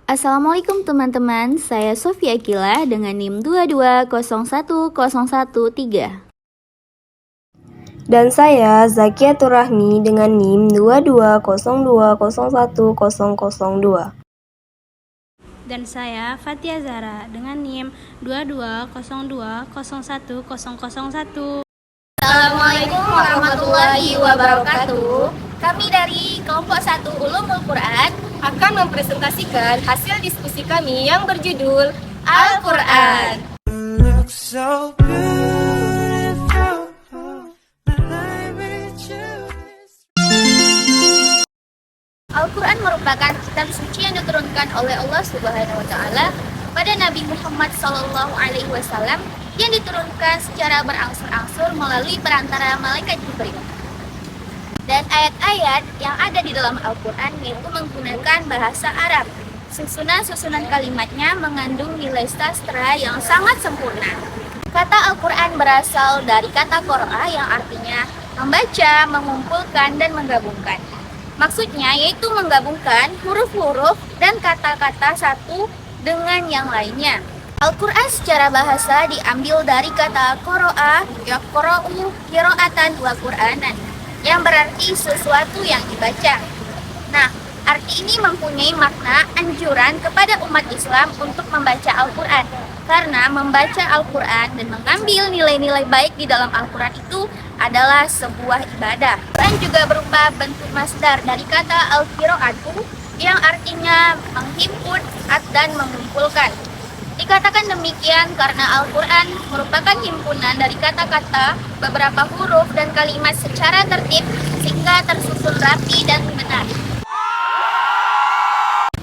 Assalamualaikum teman-teman, saya Sofia Akila dengan NIM 2201013. Dan saya Zakiatur Rahmi dengan NIM 2202010002. Dan saya Fatia Zara dengan NIM 2202010001. Assalamualaikum warahmatullahi wabarakatuh. Kami dari kelompok 1 Ulumul Quran Akan mempresentasikan hasil diskusi kami yang berjudul Al-Quran. Al-Quran merupakan kitab suci yang diturunkan oleh Allah Subhanahu wa taala pada Nabi Muhammad SAW yang diturunkan secara berangsur-angsur melalui perantara malaikat Jibril. Dan ayat-ayat yang ada di dalam Al-Quran itu menggunakan bahasa Arab. Susunan-susunan kalimatnya mengandung nilai sastra yang sangat sempurna. Kata Al-Quran berasal dari kata qira'a yang artinya membaca, mengumpulkan, dan menggabungkan. Maksudnya yaitu menggabungkan huruf-huruf dan kata-kata satu dengan yang lainnya. Al-Quran secara bahasa diambil dari kata qira'a, yaqra'u, qira'atan wa qur'anan, yang berarti sesuatu yang dibaca. Nah, arti ini mempunyai makna anjuran kepada umat Islam untuk membaca Al-Quran. Karena membaca Al-Quran dan mengambil nilai-nilai baik di dalam Al-Quran itu adalah sebuah ibadah. Dan juga berupa bentuk masdar dari kata al-qira'atu yang artinya menghimpun dan mengumpulkan. Dikatakan demikian karena Al-Quran merupakan himpunan dari kata-kata, beberapa huruf, dan kalimat secara tertib sehingga tersusun rapi dan benar.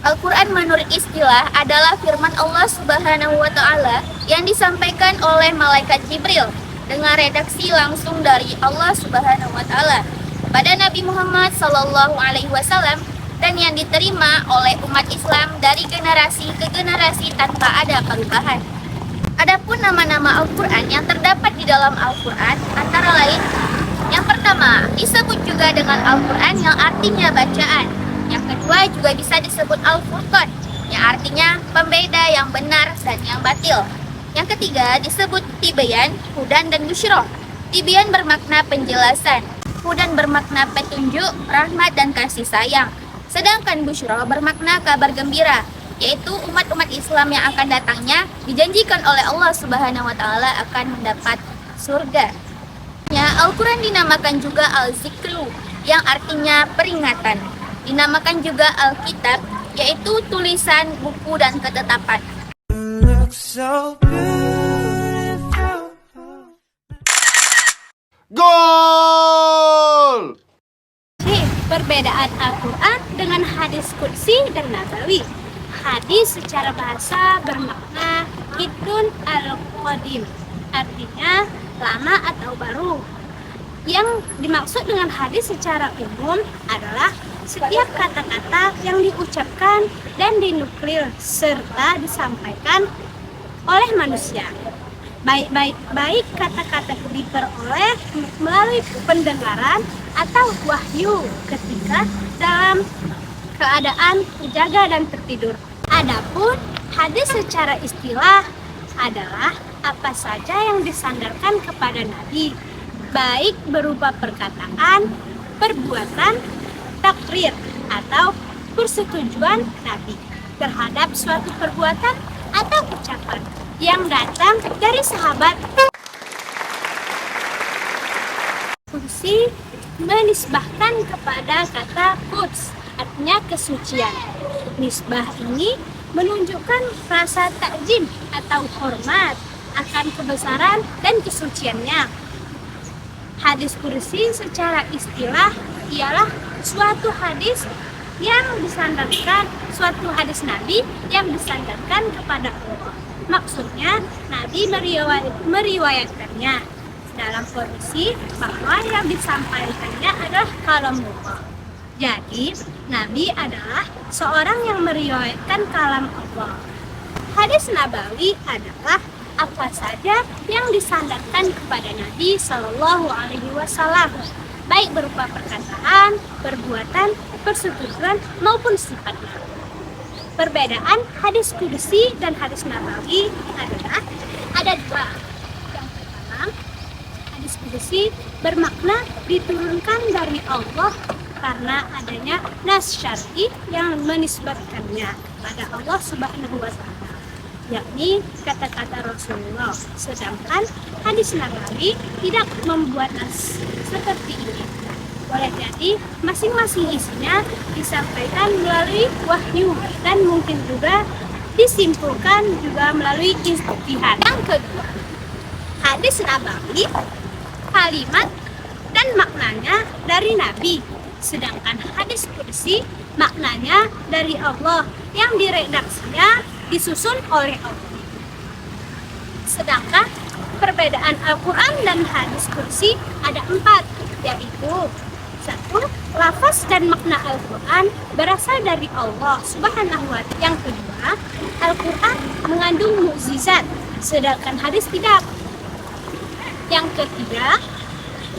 Al-Quran menurut istilah adalah firman Allah Subhanahu wa taala yang disampaikan oleh malaikat Jibril dengan redaksi langsung dari Allah Subhanahu wa taala kepada Nabi Muhammad SAW dan yang diterima oleh umat Islam dari generasi ke generasi tanpa ada perubahan. Adapun nama-nama Al-Quran yang terdapat di dalam Al-Quran antara lain, yang pertama disebut juga dengan Al-Quran yang artinya bacaan. Yang kedua juga bisa disebut Al-Furqan yang artinya pembeda yang benar dan yang batil. Yang ketiga disebut Tibyan, Hudan, dan Busyra. Tibyan bermakna penjelasan, Hudan bermakna petunjuk, rahmat, dan kasih sayang. Sedangkan Busyra bermakna kabar gembira, yaitu umat-umat Islam yang akan datangnya dijanjikan oleh Allah Subhanahu wa taala akan mendapat surga. Al-Quran dinamakan juga Al-Zikru yang artinya peringatan. Dinamakan juga Al-Kitab, yaitu tulisan, buku, dan ketetapan. Gol! Perbedaan Al-Quran dengan hadis qudsi dan nabawi. Hadis secara bahasa bermakna Hidun al-Qadim, artinya lama atau baru. Yang dimaksud dengan hadis secara umum adalah setiap kata-kata yang diucapkan dan dinuklir serta disampaikan oleh manusia. Baik kata-kata diperoleh melalui pendengaran atau wahyu ketika dalam keadaan terjaga dan tertidur. Adapun hadis secara istilah adalah apa saja yang disandarkan kepada Nabi, baik berupa perkataan, perbuatan, takrir atau persetujuan Nabi terhadap suatu perbuatan atau ucapan yang datang dari sahabat. Qudsi menisbahkan kepada kata quds, artinya kesucian. Nisbah ini menunjukkan rasa takjim atau hormat akan kebesaran dan kesuciannya. Hadis qudsi secara istilah ialah suatu hadis yang disandarkan, suatu hadis Nabi yang disandarkan kepada Allah. Maksudnya, Nabi meriwayatkannya dalam kondisi bahwa yang disampaikannya adalah kalamullah. Jadi, Nabi adalah seorang yang meriwayatkan kalam Allah. Hadis nabawi adalah apa saja yang disandarkan kepada Nabi Shallallahu Alaihi Wasallam, baik berupa perkataan, perbuatan, persetujuan maupun sifatnya. Perbedaan hadis kudusi dan hadis nabawi adalah ada dua. Yang pertama, hadis kudusi bermakna diturunkan dari Allah karena adanya nas syar'i yang menisbatkannya kepada Allah Subhanahu wa Ta'ala, yakni kata-kata Rasulullah. Sedangkan hadis nabawi tidak membuat nas seperti ini. Boleh jadi masing-masing isinya disampaikan melalui wahyu dan mungkin juga disimpulkan juga melalui ijtihad. Yang kedua, hadis nabawi kalimat dan maknanya dari Nabi, sedangkan hadis qudsi maknanya dari Allah yang diredaksinya disusun oleh Allah. Sedangkan perbedaan Al-Quran dan hadis qudsi ada 4, yaitu 1. Lafaz dan makna Al-Quran berasal dari Allah Subhanahu wa Ta'ala. Yang kedua, Al-Quran mengandung mukjizat, sedangkan hadis tidak. Yang ketiga,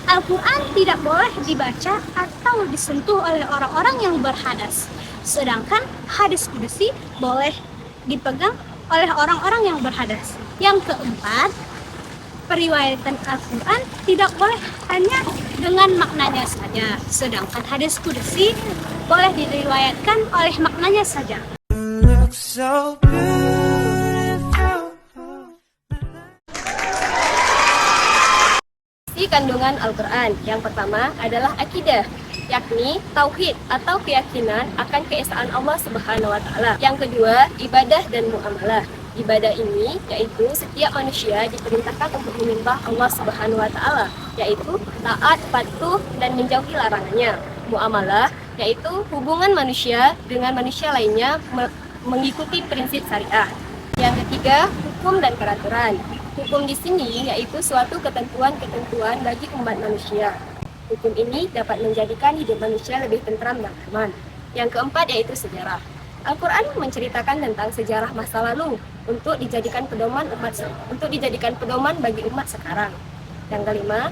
Al-Quran tidak boleh dibaca atau disentuh oleh orang-orang yang berhadas, sedangkan hadis qudsi boleh dipegang oleh orang-orang yang berhadas. Yang keempat, periwayatan Al-Quran tidak boleh hanya dengan maknanya saja, sedangkan hadis qudsi boleh diriwayatkan oleh maknanya saja. Isi kandungan Al-Quran yang pertama adalah akidah, yakni tauhid atau keyakinan akan keesaan Allah Subhanahu wa Ta'ala. Yang kedua, ibadah dan muamalah. Ibadah ini yaitu setiap manusia diperintahkan untuk menyembah Allah Subhanahu wa Ta'ala, yaitu taat, patuh, dan menjauhi larangannya. Muamalah yaitu hubungan manusia dengan manusia lainnya mengikuti prinsip syariah. Yang ketiga, hukum dan peraturan. Hukum di sini yaitu suatu ketentuan-ketentuan bagi umat manusia. Hukum ini dapat menjadikan hidup manusia lebih tentram dan aman. Yang keempat yaitu sejarah. Al-Quran menceritakan tentang sejarah masa lalu untuk dijadikan pedoman bagi umat sekarang. Yang kelima,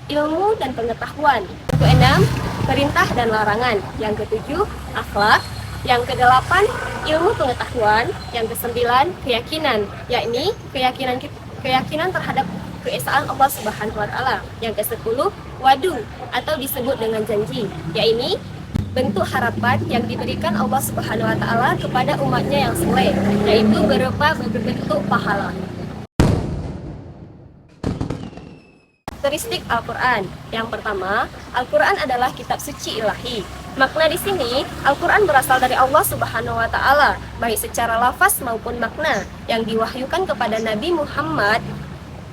ilmu dan pengetahuan. Yang keenam, perintah dan larangan. Yang ketujuh, akhlak. Yang kedelapan, ilmu pengetahuan. Yang kesembilan, keyakinan, yakni keyakinan terhadap keesaan Allah Subhanahu wa Ta'ala. Yang ke-10, wadu atau disebut dengan janji, yakni bentuk harapan yang diberikan Allah Subhanahu wa Ta'ala kepada umatnya yang saleh, yaitu berupa berbentuk pahala. Karakteristik Al-Quran. Yang pertama, Al-Quran adalah kitab suci ilahi. Makna di sini, Al-Quran berasal dari Allah Subhanahu wa Ta'ala, baik secara lafaz maupun makna, yang diwahyukan kepada Nabi Muhammad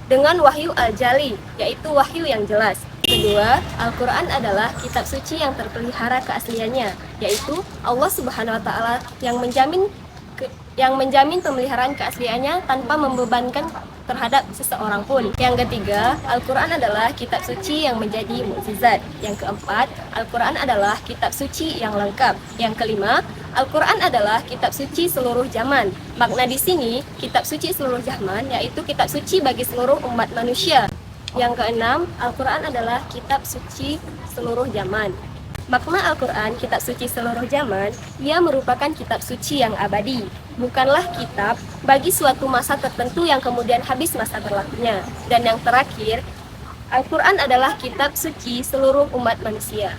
dengan wahyu al-jali, yaitu wahyu yang jelas. Kedua, Al-Quran adalah kitab suci yang terpelihara keasliannya, yaitu Allah Subhanahu wa Ta'ala yang menjamin pemeliharaan keasliannya tanpa membebankan terhadap seseorang pun. Yang ketiga, Al-Quran adalah kitab suci yang menjadi mukjizat. Yang keempat, Al-Quran adalah kitab suci yang lengkap. Yang kelima, Al-Quran adalah kitab suci seluruh zaman. Makna di sini, kitab suci seluruh zaman yaitu kitab suci bagi seluruh umat manusia. Yang keenam, Al-Quran adalah kitab suci seluruh zaman. Makna Al-Quran, kitab suci seluruh zaman, ia merupakan kitab suci yang abadi. Bukanlah kitab bagi suatu masa tertentu yang kemudian habis masa berlakunya. Dan yang terakhir, Al-Quran adalah kitab suci seluruh umat manusia.